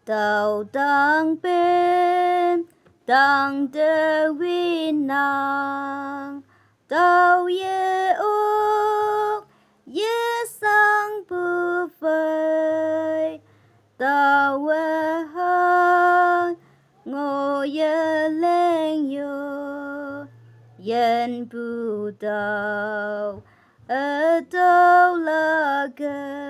TAO TANGPEM TANGTE WENNANG TAO ye ốc ye sang bu phơi TAO hang ngô ye lên yo yen bu TAO ở đâu là cái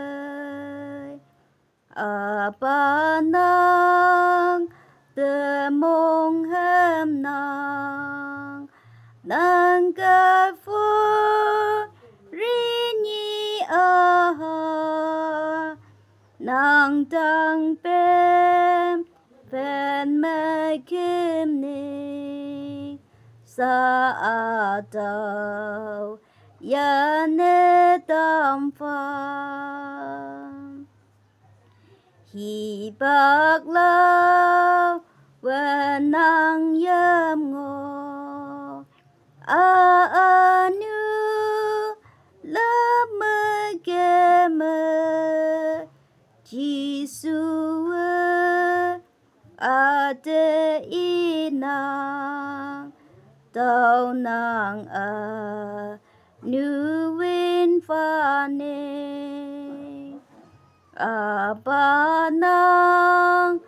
apa nang te mong hem nang nang ka phu ri ni a ha nang tang pem pen me kim ni sa a tao ya ne tam pha hi bạc lao WENNANG yam ngô a nu la mơ ke mơ chi su a te i nang tao nang a nu win pha ne apa nang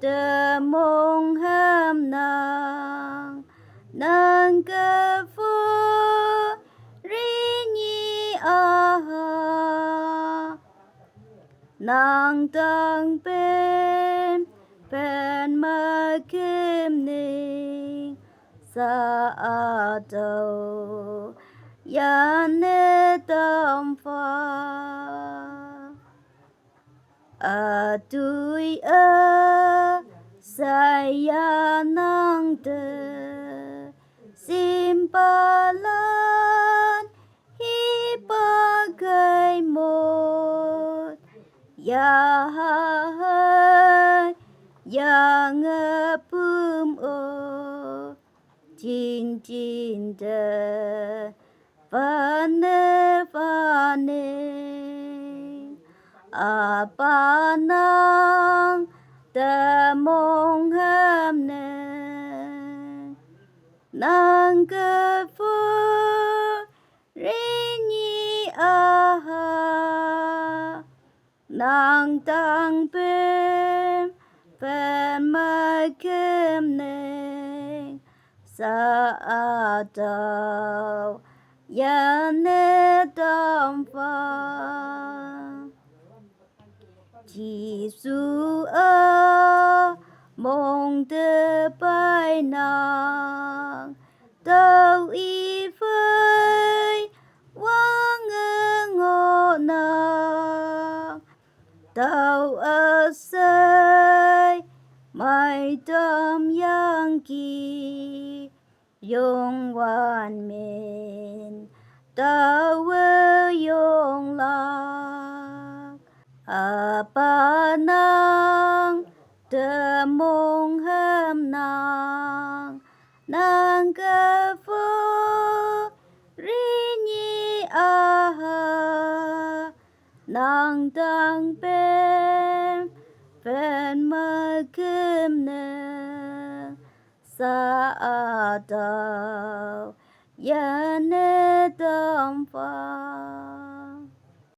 te mong hem nang nang ke phu ri ni a ha nang tang pem pen ma kim ni sa a tao ya ne tam pha a tui saya nang te simpalan hi pa gai một ya ha ya ngơ pum o chin chin te phan ne apa nang te mong hem ne nang ke phu ri ni a ha nang tang pem pen ma kem ne sa a tao ya ne tam pha chỉ su mong te pai nang tao y phơi quang ngô nang tao say mai tâm yang ki yong wan min tao yong la apa nang te mong hem nang nang ke phu ri ni a ha nang tang pem pen ma kim ne sa a tao ya ne tam pha